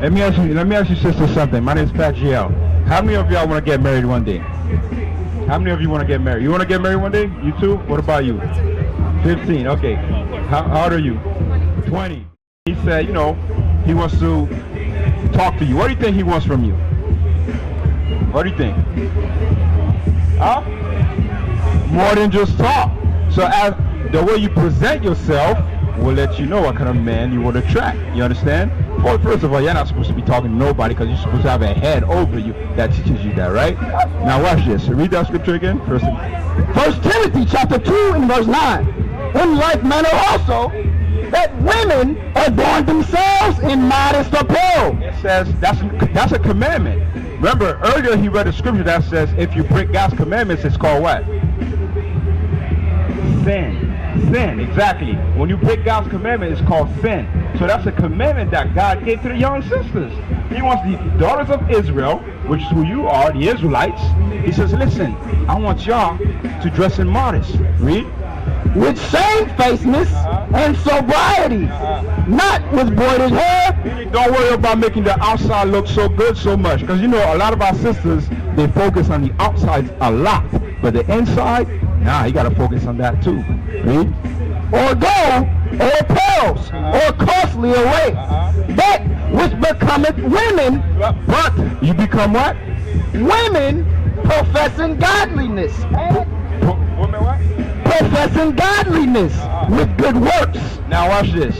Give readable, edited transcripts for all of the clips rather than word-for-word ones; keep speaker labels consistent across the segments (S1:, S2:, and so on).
S1: Let me ask you sister something. My name is Pat GL. How many of y'all want to get married one day? How many of you want to get married? You want to get married one day? You too? What about you? 15. Okay. How old are you? 20. He said, you know, he wants to talk to you. What do you think he wants from you? What do you think? Huh? More than just talk. So as the way you present yourself will let you know what kind of man you would attract. You understand? Well, first of all, you're not supposed to be talking to nobody because you're supposed to have a head over you that teaches you that, right? Now watch this. Read that scripture again. First
S2: Timothy chapter 2 and verse 9. In like manner also, that women adorn themselves in modest apparel.
S1: It says that's a commandment. Remember, earlier he read a scripture that says if you break God's commandments, it's called what? Sin. Sin, exactly. When you break God's commandment, it's called sin. So that's a commandment that God gave to the young sisters. He wants the daughters of Israel, which is who you are, the Israelites. He says, listen, I want y'all to dress in modest. Read.
S2: With shamefacedness and sobriety, not with braided hair.
S1: Don't worry about making the outside look so good so much, because you know a lot of our sisters, they focus on the outside a lot, but the inside, nah, you got to focus on that too. Read.
S2: Or gold, or pearls, or costly array, that which becometh women,
S1: but you become what?
S2: Women professing godliness.
S1: Women what?
S2: Professing godliness with good works.
S1: Now watch this.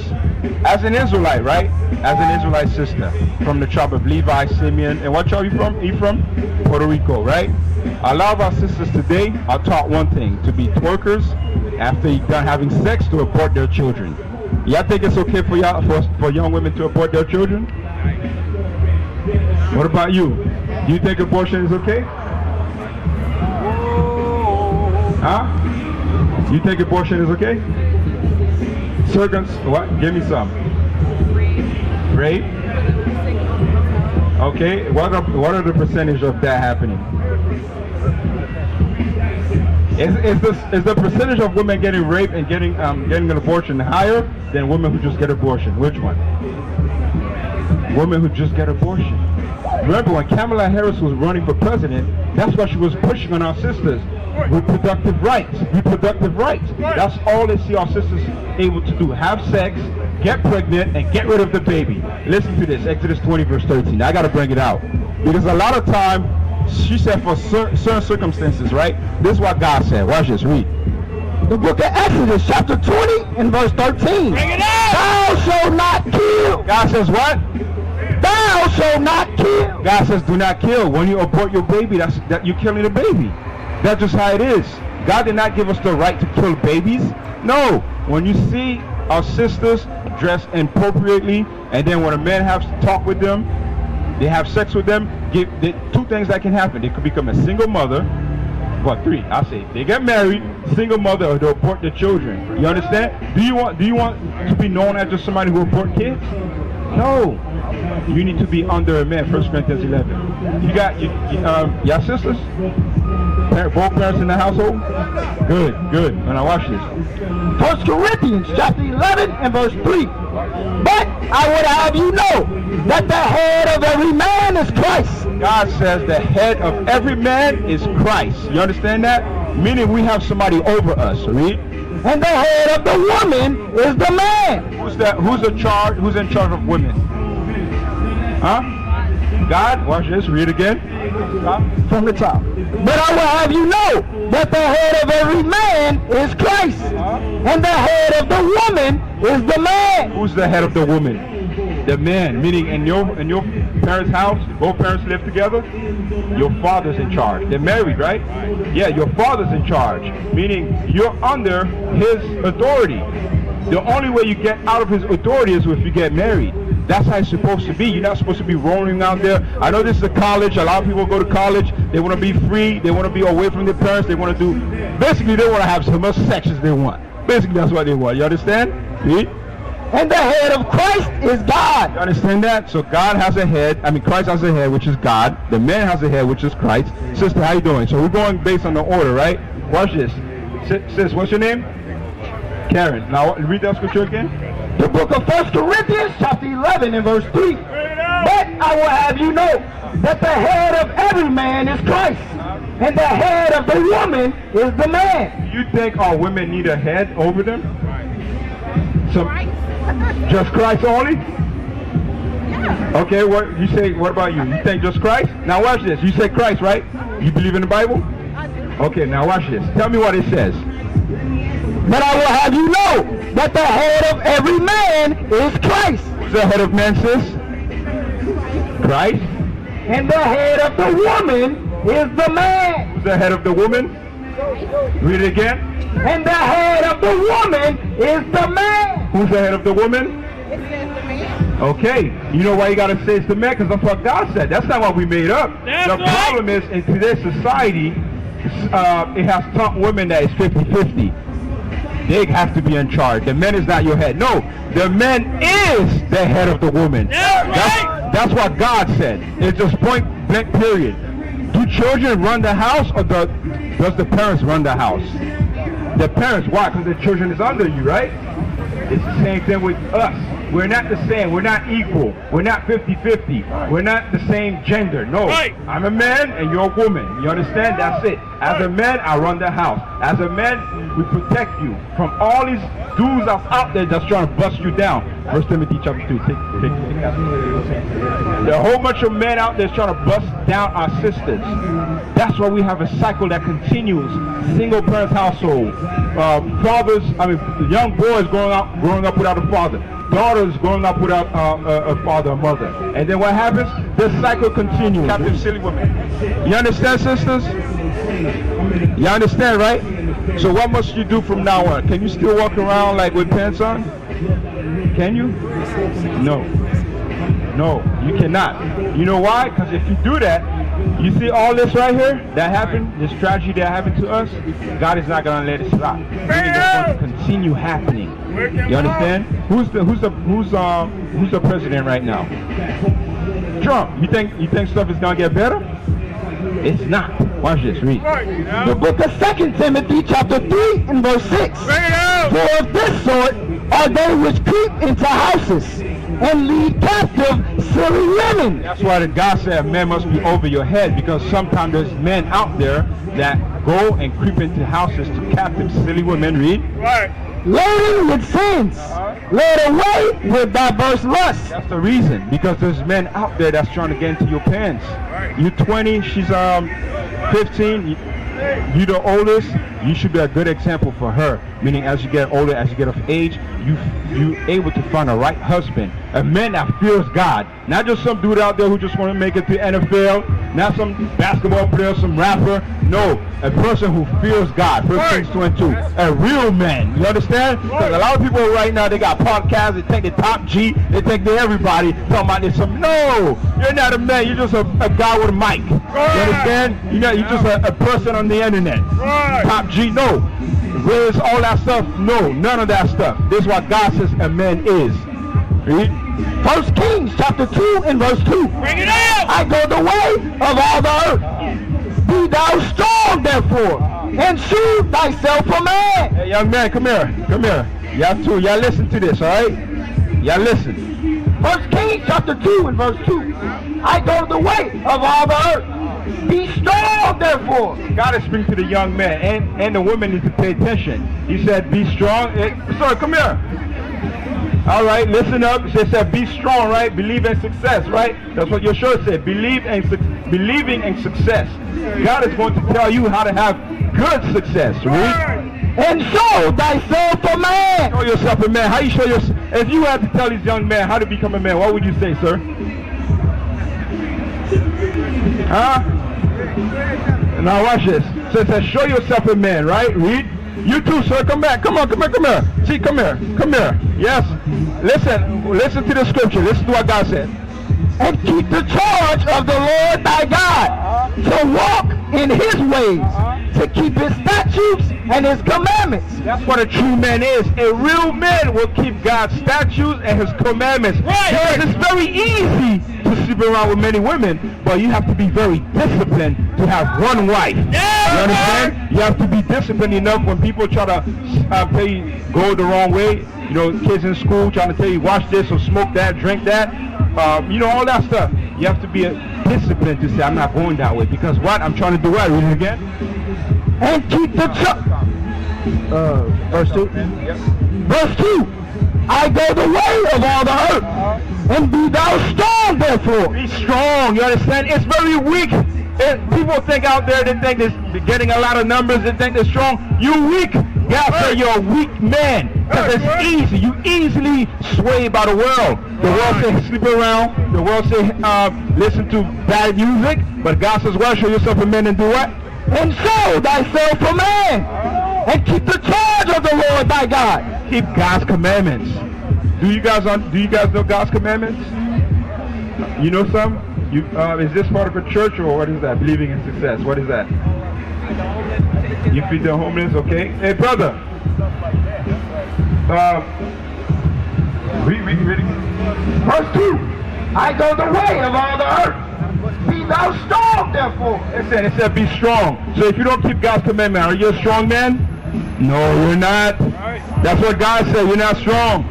S1: As an Israelite, right? As an Israelite sister from the tribe of Levi, Simeon, and what tribe you from? You from? Puerto Rico, right? A lot of our sisters today are taught one thing, to be twerkers after you're done having sex to abort their children. Y'all think it's okay for y'all, for young women to abort their children? What about you? Do you think abortion is okay? Huh? You think abortion is okay? What? Give me some. Rape. Okay. What are the percentage of that happening? Is the percentage of women getting raped and getting an abortion higher than women who just get abortion? Which one? Women who just get abortion. Remember when Kamala Harris was running for president, that's what she was pushing on our sisters. Reproductive rights. That's all they see our sisters able to do. Have sex, get pregnant, and get rid of the baby. Listen to this, Exodus 20 verse 13. I got to bring it out. Because a lot of time, she said for certain circumstances, right? This is what God said. Watch this, read.
S2: The book of Exodus chapter 20 and verse 13.
S1: Bring it out!
S2: Thou shalt not kill.
S1: God says what?
S2: Thou shalt not kill.
S1: God says do not kill. When you abort your baby, that you're killing the baby. That's just how it is. God did not give us the right to kill babies. No. When you see our sisters dressed appropriately, and then when a man has to talk with them, they have sex with them, two things that can happen. They could become a single mother. What, three? I say they get married, single mother, or they abort their children. You understand? Do you want to be known as just somebody who abort kids? No. You need to be under a man. 1 Corinthians 11. You got your sisters? Both parents in the household? Good. Now watch this.
S2: 1 Corinthians chapter 11 and verse 3. But I would have you know that the head of every man is Christ.
S1: God says the head of every man is Christ. You understand that? Meaning we have somebody over us. Read.
S2: And the head of the woman is the man.
S1: Who's that? Who's in charge of women? Huh? God? Watch this. Read again. Huh?
S2: From the top. But I will have you know that the head of every man is Christ. And the head of the woman is the man.
S1: Who's the head of the woman? The man. Meaning in your parents' house, both parents live together, your father's in charge. They're married, right? Yeah, your father's in charge. Meaning you're under his authority. The only way you get out of his authority is if you get married. That's how it's supposed to be. You're not supposed to be roaming out there. I know this is a college. A lot of people go to college. They want to be free. They want to be away from their parents. They want to basically they want to have so much sex as they want. Basically, that's what they want. You understand? See?
S2: And the head of Christ is God.
S1: You understand that? So God has a head. Christ has a head, which is God. The man has a head, which is Christ. Sister, how you doing? So we're going based on the order, right? Watch this. Sis, what's your name? Karen. Now read that scripture again.
S2: The book of 1 Corinthians chapter 11 and verse 3. But I will have you know that the head of every man is Christ, and the head of the woman is the man.
S1: You think our women need a head over them? Just Christ only?
S3: Yeah.
S1: Okay, what you say? What about you? You think just Christ? Now watch this. You say Christ, right? You believe in the Bible?
S3: I do.
S1: Okay, now watch this. Tell me what it says.
S2: But I will have you know that the head of every man is Christ,
S1: Who's the head of man, sis? Christ.
S2: and the head of the woman is the man.
S1: Who's the head of the woman? Read it again.
S2: And the head of the woman is the man.
S1: Who's the head of the woman?
S3: It says the man.
S1: Okay, you know why you gotta say it's the man? Because that's what God said. That's not what we made up. The problem is, in today's society, it has taught women that it's 50-50. They have to be in charge. The man is not your head. No, the man is the head of the woman. That's what God said. It's just point blank period. Do children run the house, or does the parents run the house? The parents. Why? Because the children is under you, right? It's the same thing with us. We're not the same. We're not equal. We're not 50-50. We're not the same gender. No.
S4: Right.
S1: I'm a man and you're a woman. You understand? That's it. As a man, I run the house. As a man, we protect you from all these dudes that's out there that's trying to bust you down. 1 Timothy chapter 2. Take that. There are a whole bunch of men out there trying to bust down our sisters. That's why we have a cycle that continues. Single parent household. Fathers, young boys growing up without a father. Daughters growing up without a father or mother. And then what happens? This cycle continues. Captive silly women. You understand, sisters? You understand, right? So what must you do from now on? Can you still walk around like with pants on? Can you? No. No, you cannot. You know why? Because if you do that, you see all this right here that happened, this tragedy that happened to us, God is not going to let it stop. It's going to continue happening. You understand? Who's the president right now? Trump. You think stuff is going to get better? It's not. Watch this. Read.
S2: The book of 2 Timothy chapter 3 and verse 6. For of this sort are they which creep into houses and lead captive silly women.
S1: That's why God said men must be over your head, because sometimes there's men out there that go and creep into houses to captive silly women. Read.
S2: Laden with sins, led away with diverse lusts.
S1: That's the reason, because there's men out there that's trying to get into your pants. You're 20, she's 15, you're the oldest, you should be a good example for her. Meaning, as you get older, as you get of age, you able to find a right husband, a man that fears God, not just some dude out there who just want to make it to NFL, not some basketball player, some rapper. No, a person who fears God. 1 Kings 22, a real man. You understand? Because a lot of people right now, they got podcasts, they think they're top G, they think they're everybody, talking about this. No, you're not a man, you're just a guy with a mic. You understand? You're just a person on the internet. Top G, no. Where's all that stuff? No, none of that stuff. This is what God says a man is. Read.
S2: 1 Kings chapter 2 and verse 2.
S4: Bring it out!
S2: I go the way of all the earth. Be thou strong therefore, and shew thyself a man.
S1: Hey, young man, come here. Come here. Y'all listen to this, all right? Y'all listen.
S2: 1 Kings chapter 2 and verse 2. I go the way of all the earth. Be strong therefore.
S1: God is speaking to the young man, and the women need to pay attention. He said, be strong. Sorry, come here. All right, listen up. It said, be strong, right? Believe in success, right? That's what your shirt said. Believing in success. God is going to tell you how to have good success. Read.
S2: And show thyself a man.
S1: Show yourself a man. How you show yourself? If you had to tell these young men how to become a man, what would you say, sir? Huh? Now watch this. So it says, show yourself a man, right? Read. You too, sir. Come back. Come on, come here, come here. See, come here. Come here. Yes. Listen to the scripture. Listen to what God said.
S2: And keep the charge of the Lord thy God, to walk in his ways, to keep his statutes and his commandments.
S1: That's what a true man is. A real man will keep God's statutes and his commandments. Because it's very easy to sleep around with many women, but you have to be very disciplined to have one wife. You understand? You have to be disciplined enough when people try to tell you go the wrong way. You know, kids in school trying to tell you watch this or smoke that, drink that. You know, all that stuff. You have to be disciplined to say, I'm not going that way. Because what? I'm trying to do what? Read it again.
S2: And keep the verse 2. Verse 2. I go the way of all the earth, and be thou strong therefore.
S1: Be strong, you understand? It's very weak. People think out there, they think they're getting a lot of numbers, they think they're strong. You weak. God said you're a weak man. Because it's easy. You easily swayed by the world. The world says sleep around. The world says listen to bad music. But God says, well, show yourself a man and do what?
S2: And show thyself a man. And keep the charge of the Lord thy God.
S1: Keep God's commandments. Do you guys know God's commandments? You know some? Is this part of a church or what is that? Believing in success. What is that? You feed the homeless, okay? Hey, brother. Read.
S2: Verse 2. I go the way of all the earth. Be thou strong therefore.
S1: It said be strong. So if you don't keep God's commandment, are you a strong man? No, you're not. That's what God said. You're not strong.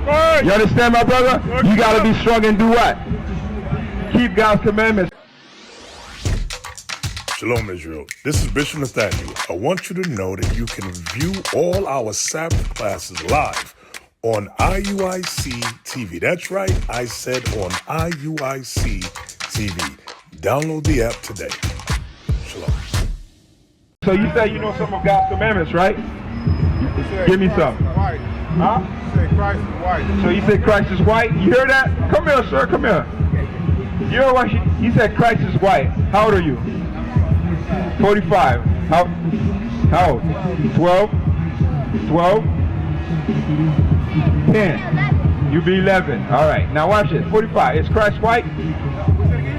S1: You understand, my brother? You got to be strong and do what? Keep God's commandments.
S4: Shalom, Israel. This is Bishop Nathaniel. I want you to know that you can view all our Sabbath classes live on IUIC TV. That's right, I said on IUIC TV. Download the app today. Shalom.
S1: So you say you know some of God's commandments, right? Give me some. Huh?
S5: You say Christ is white.
S1: So you say Christ is white? You hear that? Come here, sir. Come here. You hear what he said? Christ is white. How old are you? 45. How old? 12? 12? 10. You be 11. All right. Now watch this. 45. Is Christ white?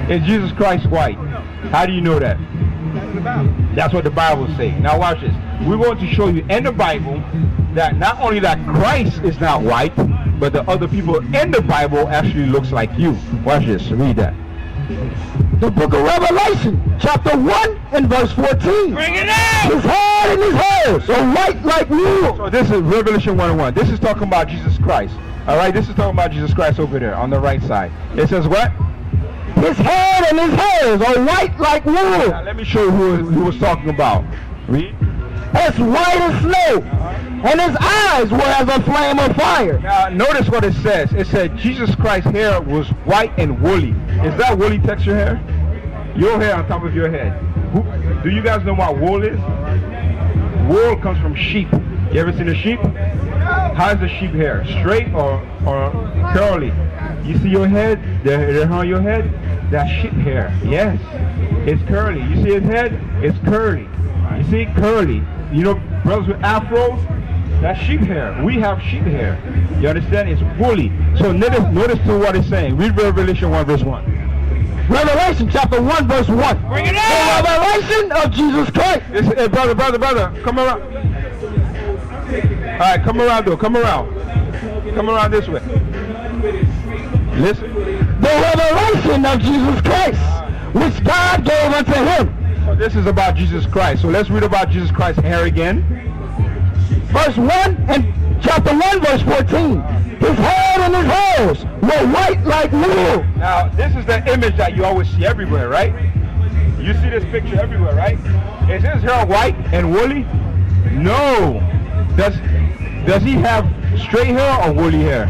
S1: Is Jesus Christ white? How do you know that? That's what the Bible says. Now watch this. We're going to show you in the Bible that not only that Christ is not white, but the other people in the Bible actually looks like you. Watch this. Read that.
S2: The book of Revelation, chapter 1 and verse 14.
S3: Bring it out!
S2: His head and his hairs are white like wool.
S1: So this is Revelation 1:1. This is talking about Jesus Christ. All right, this is talking about Jesus Christ over there on the right side. It says what?
S2: His head and his hairs are white like wool.
S1: Now, let me show you who he was talking about. Read.
S2: As white as snow. And his eyes were as a flame of fire.
S1: Now, notice what it says. It said Jesus Christ's hair was white and woolly. Is that woolly texture hair? Your hair on top of your head. Do you guys know what wool is? Wool comes from sheep. You ever seen a sheep? How's the sheep hair? Straight or curly? You see your head? The hair on your head? That's sheep hair. Yes. It's curly. You see his head? It's curly. You see? Curly. You know, brothers with afros? That's sheep hair. We have sheep hair. You understand? It's woolly. So notice to what it's saying. Read Revelation 1 verse 1.
S2: Revelation chapter 1 verse 1.
S3: Bring it
S2: The
S3: out!
S2: revelation of Jesus Christ.
S1: Hey, brother, come around. All right, come around though. Come around. Come around this way. Listen.
S2: The revelation of Jesus Christ, which God gave unto him.
S1: So this is about Jesus Christ. So let's read about Jesus Christ's hair again.
S2: Verse 1 and chapter 1 verse 14. His head and his hairs were white like wool.
S1: Now, this is the image that you always see everywhere, right? You see this picture everywhere, right? Is his hair white and woolly? No. Does he have straight hair or woolly hair?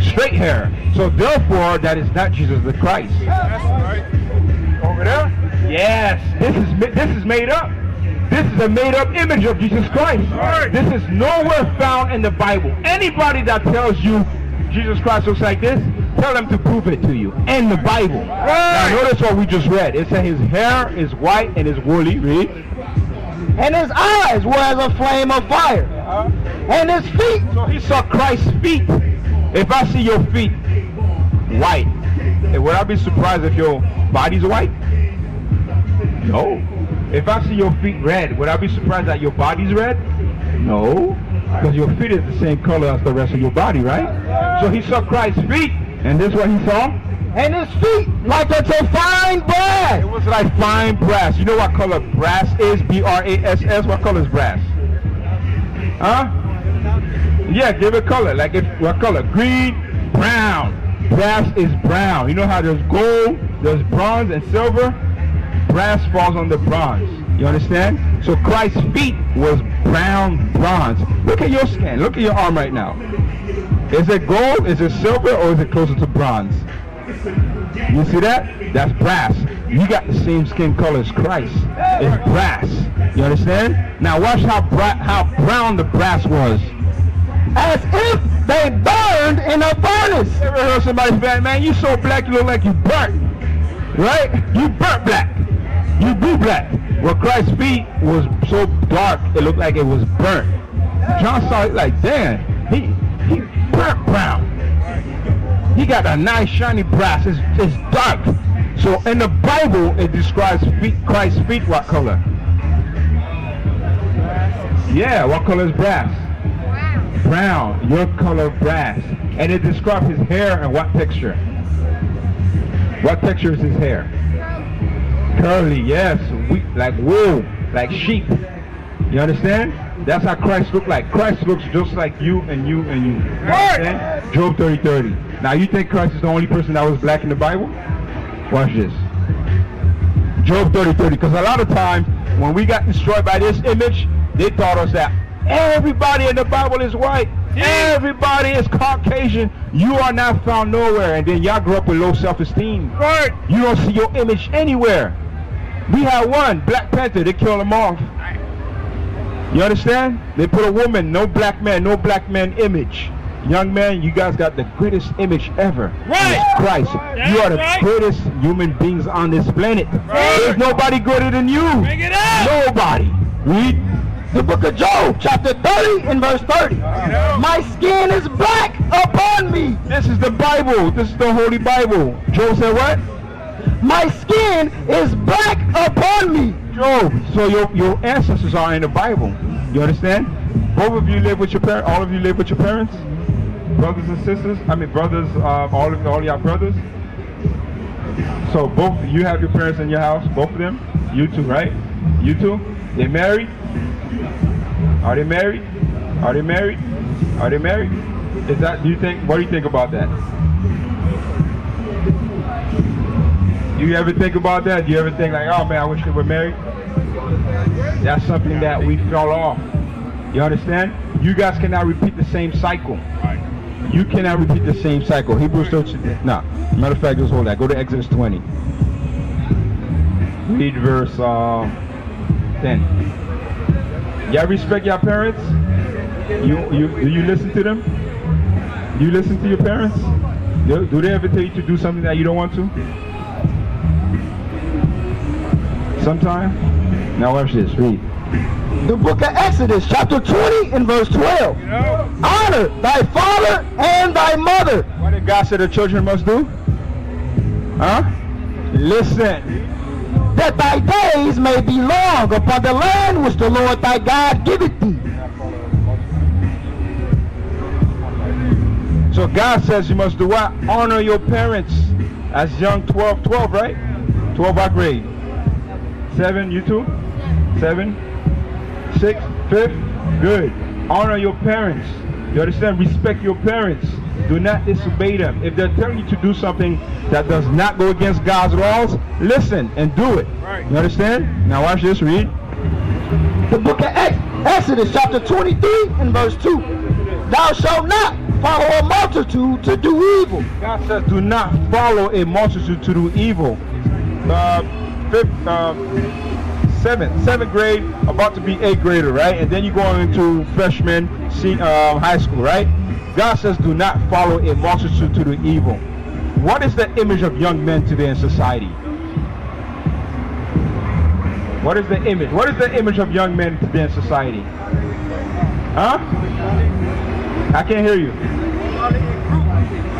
S1: Straight hair. So therefore, that is not Jesus the Christ.
S5: That's right.
S1: Over there? Yes. This is made up. This is a made-up image of Jesus Christ. This is nowhere found in the Bible. Anybody that tells you Jesus Christ looks like this, tell them to prove it to you in the Bible. Now notice what we just read. It said his hair is white and is woolly. Read.
S2: And his eyes were as a flame of fire. And his feet.
S1: So he saw Christ's feet. If I see your feet white, would I be surprised if your body's white? No. If I see your feet red, would I be surprised that your body's red? No. Because your feet is the same color as the rest of your body, right? So he saw Christ's feet, and this is what he saw?
S2: And his feet like unto fine brass.
S1: It was like fine brass. You know what color brass is? B-R-A-S-S. What color is brass? Huh? Yeah, give it color. What color? Green, brown, brass is brown. You know how there's gold, there's bronze and silver? Brass falls on the bronze. You understand? So Christ's feet was brown bronze. Look at your skin. Look at your arm right now. Is it gold? Is it silver? Or is it closer to bronze? You see that? That's brass. You got the same skin color as Christ. It's brass. You understand? Now watch how brown the brass was.
S2: As if they burned in a furnace.
S1: Ever heard somebody say, man, you so black you look like you burnt. Right? You burnt black. You blue black. Well, Christ's feet was so dark it looked like it was burnt. John saw it like, damn, he burnt brown. He got a nice shiny brass. It's dark. So in the Bible it describes Christ's feet what color? Yeah, what color is brass? Brown. Your color brass. And it describes his hair and what texture? What texture is his hair? Curly, yes. Like wool, like sheep. You understand? That's how Christ looked like. Christ looks just like you and you and you. You understand? Job 30:30. Now you think Christ is the only person that was black in the Bible? Watch this. Job 30:30. Because a lot of times when we got destroyed by this image, they taught us that everybody in the Bible is white. Everybody is Caucasian. You are not found nowhere. And then y'all grew up with low self-esteem.
S5: Right.
S1: You don't see your image anywhere. We had one, Black Panther. They killed him off. You understand? They put a woman, no black man image. Young man, you guys got the greatest image ever.
S5: Right.
S1: It's Christ. You are the greatest human beings on this planet. There's nobody greater than you.
S5: Bring it up.
S1: Nobody. Read
S2: The book of Job, chapter 30 and verse 30. My skin is black upon me.
S1: This is the Bible. This is the Holy Bible. Job said what?
S2: My skin is black upon me.
S1: Job. So your ancestors are in the Bible. You understand? Both of you live with your parents. All of you live with your parents. Brothers and sisters. I mean brothers. All your brothers. So both you have your parents in your house. Both of them. You two, right? You two. They married. Are they married? Are they married? Are they married? Is that? Do you think? What do you think about that? Do you ever think about that? Do you ever think like, oh man, I wish they were married? That's something that we fell off. You understand? You guys cannot repeat the same cycle. You cannot repeat the same cycle. Hebrews 13. No. Matter of fact, just hold that. Go to Exodus 20. Read verse 10. Y'all respect your parents? Do you listen to them? Do you listen to your parents? Do they ever tell you to do something that you don't want to? Sometime? Now watch this. Read.
S2: The book of Exodus, chapter 20 and verse 12. Honor thy father and thy mother.
S1: What did God say the children must do? Huh? Listen.
S2: That thy days may be long upon the land which the Lord thy God giveth thee.
S1: So God says you must do what? Honor your parents. As young 12, right? 12 what grade? 7, you too? 7, 6, 5th? Good. Honor your parents. You understand? Respect your parents. Do not disobey them. If they're telling you to do something that does not go against God's laws, listen and do it.
S5: Right.
S1: You understand? Now watch this. Read.
S2: The book of Exodus, chapter 23 and verse 2. Thou shalt not follow a multitude to do evil.
S1: God says do not follow a multitude to do evil. 7th grade, about to be 8th grader, right? And then you go into freshman, high school, right? God says do not follow a multitude to do evil. What is the image of young men today in society? What is the image? What is the image of young men today in society? Huh? I can't hear you.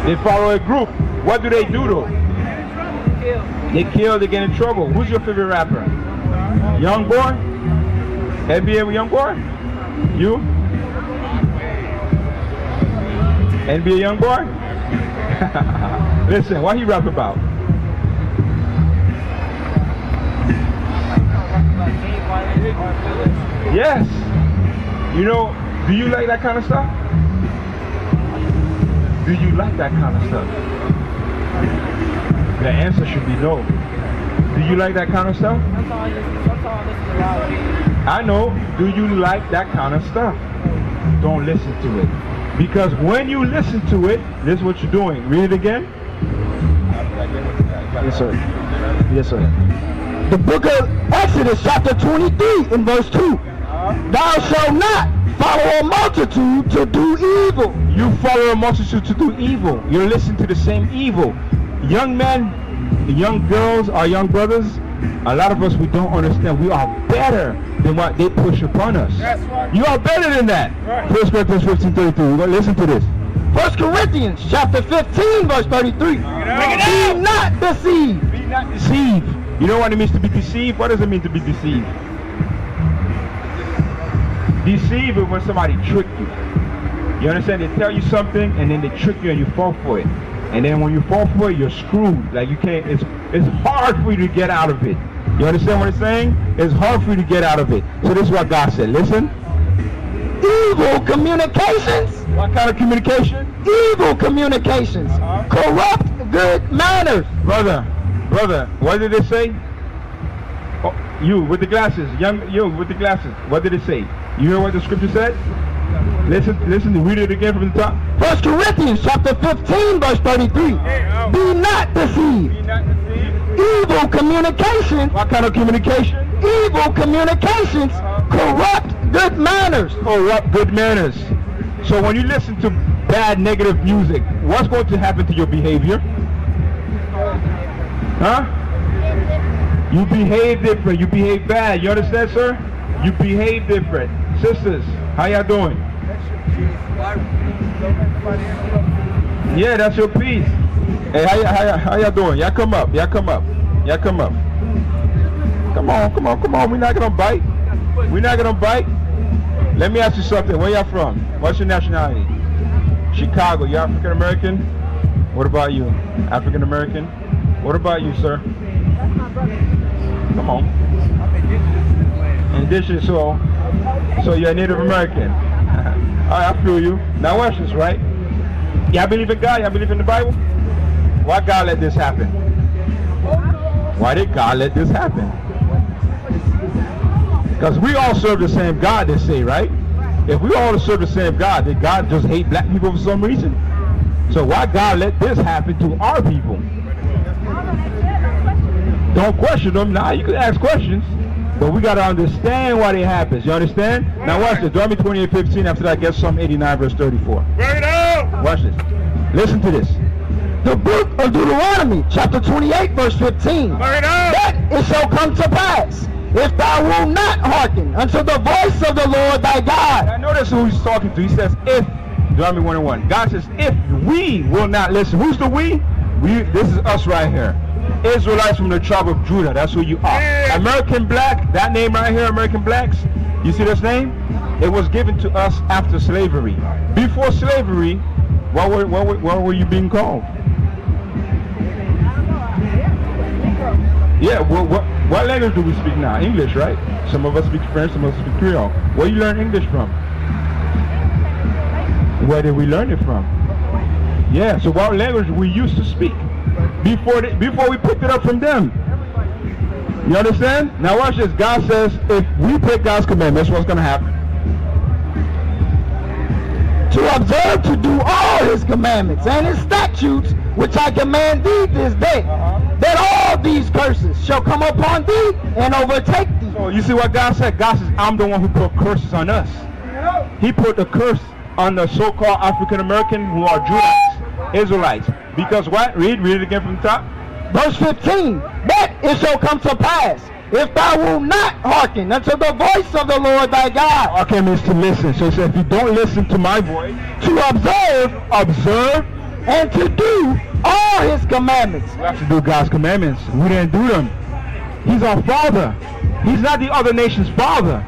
S1: They follow a group. What do they do though? They kill, they get in trouble. Who's your favorite rapper? Young boy? NBA young boy? You? NBA young boy? Listen, what he rap about? Yes. You know, do you like that kind of stuff? Do you like that kind of stuff? The answer should be no. Do you like that kind of stuff?
S3: That's all this is about.
S1: I know. Do you like that kind of stuff? Don't listen to it. Because when you listen to it, this is what you're doing. Read it again.
S2: Yes, sir. Yes, sir. The book of Exodus, chapter 23, in verse 2. Thou shalt not follow a multitude to do evil.
S1: You follow a multitude to do evil. You listen to the same evil. Young men, young girls, our young brothers, a lot of us, we don't understand. We are better than what they push upon us.
S5: That's right.
S1: You are better than that.
S5: Right.
S1: 1 Corinthians 15:33. We're going to listen to this.
S2: 1 Corinthians, chapter 15, verse 33. Be not deceived.
S1: Be not deceived. You know what it means to be deceived? What does it mean to be deceived? Deceive is when somebody trick you. You understand? They tell you something and then they trick you and you fall for it. And then when you fall for it, you're screwed. Like you can't, it's hard for you to get out of it. You understand what it's saying? It's hard for you to get out of it. So this is what God said. Listen.
S2: Evil communications.
S1: What kind of communication?
S2: Evil communications. Corrupt good manners.
S1: Brother, what did it say? Oh, you with the glasses, you with the glasses. What did it say? You hear what the scripture said? Listen, read it again from the top.
S2: 1 Corinthians chapter 15, verse 33. Be not deceived.
S1: Be not deceived.
S2: Evil communications.
S1: What kind of communication?
S2: Evil communications corrupt good manners.
S1: Corrupt good manners. So when you listen to bad, negative music, what's going to happen to your behavior? Huh? You behave different. You behave bad. You understand, sir? You behave different. Sisters, how y'all doing? Yeah, that's your piece. Hey, how y'all doing? Y'all come up. Come on. We're not gonna bite. Let me ask you something. Where y'all from? What's your nationality? Chicago. You African American? What about you? African American? What about you, sir?
S3: That's my brother.
S1: Come on. Indigenous, so you're a Native American. Alright, I feel you. Now watch this, right? Y'all believe in God? Y'all believe in the Bible? Why God let this happen? Why did God let this happen? Because we all serve the same God, they say, right? If we all serve the same God, did God just hate black people for some reason? So why God let this happen to our people? Don't question them. Nah, you can ask questions. But we got to understand why it happens. You understand? Now watch this. Deuteronomy 28:15. After that, get Psalm 89, verse 34.
S5: Bring it out!
S1: Watch this. Listen to this.
S2: The book of Deuteronomy, chapter 28, verse 15.
S5: Bring it out!
S2: That it shall come to pass, if thou wilt not hearken unto the voice of the Lord thy God.
S1: Now notice who he's talking to. He says, if. Deuteronomy 1:1. God says, if we will not listen. Who's the we? This is us right here. Israelites from the tribe of Judah. That's who you are.
S5: Yeah.
S1: American black, that name right here, American blacks. You see this name? It was given to us after slavery. Before slavery, what were you being called? Yeah, what language do we speak now? English, right? Some of us speak French, some of us speak Creole. Where you learn English from? Where did we learn it from? Yeah, so what language we used to speak before we picked it up from them. You understand? Now watch this. God says, if we break God's commandments, what's going to happen?
S2: To observe to do all his commandments and his statutes, which I command thee this day, that all these curses shall come upon thee and overtake thee.
S1: So you see what God said? God says, I'm the one who put curses on us. He put the curse on the so-called African American who are Judites, Israelites. Because what? Read it again from the top.
S2: Verse 15, that it shall come to pass, if thou wilt not hearken unto the voice of the Lord thy God.
S1: Hearken means to listen. So he said, if you don't listen to my voice,
S2: To observe and to do all his commandments.
S1: we have to do God's commandments. We didn't do them. He's our Father. He's not the other nation's Father.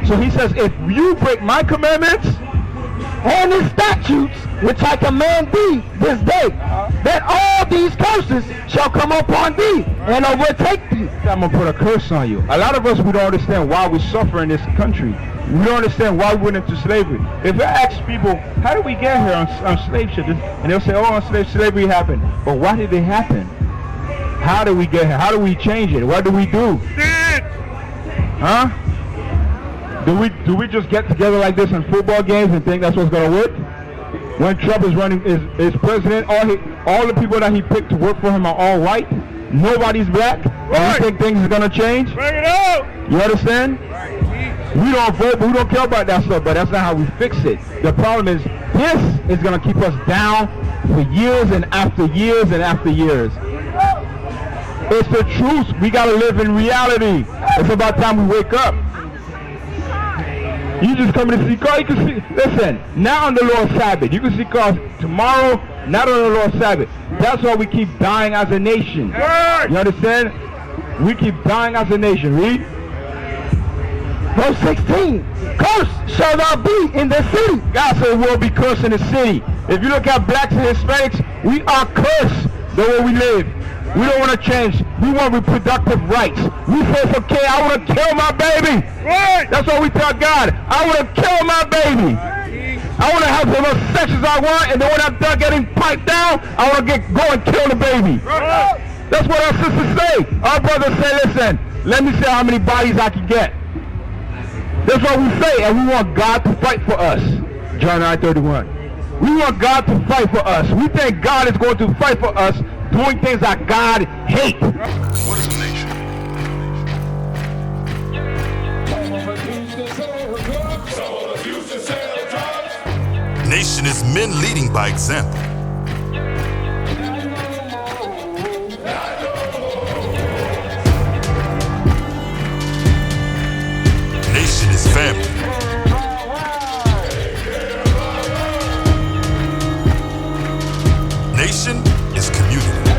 S1: So he says, if you break my commandments,
S2: and his statutes, which I command thee this day, that all these curses shall come upon thee and overtake thee.
S1: I'm going to put a curse on you. A lot of us, we don't understand why we suffer in this country. We don't understand why we went into slavery. If I ask people, how did we get here on slave ship? And they'll say, oh, on slavery happened. But why did it happen? How do we get here? How do we change it? What do we do? Huh? Do we just get together like this in football games and think that's what's gonna work? When Trump is running is president, all the people that he picked to work for him are all white. Nobody's black. And you think things are gonna change?
S5: Bring it out!
S1: You understand? We don't vote, but we don't care about that stuff, but that's not how we fix it. The problem is, this is going to keep us down for years and after years and after years. It's the truth. We got to live in reality. It's about time we wake up. You just come to see cars. You can see, listen, now on the Lord's Sabbath, you can see cars tomorrow, not on the Lord's Sabbath. That's why we keep dying as a nation. You understand? We keep dying as a nation. Read.
S2: Verse 16, cursed shall thou be in the city.
S1: God said we'll be cursed in the city. If you look at blacks and Hispanics, we are cursed the way we live. We don't want to change. We want reproductive rights. We say it's okay, I want to kill my baby.
S5: Right.
S1: That's what we tell God. I want to kill my baby. I want to have as much sex as I want, and then when I'm done getting piped down, I want to go and kill the baby.
S5: Right.
S1: That's what our sisters say. Our brothers say, listen, let me see how many bodies I can get. That's what we say, and we want God to fight for us. John 9:31. We want God to fight for us. We think God is going to fight for us doing things that God hates.
S4: What is a nation?
S6: Nation is men leading by example. Nation is family. Nation is community.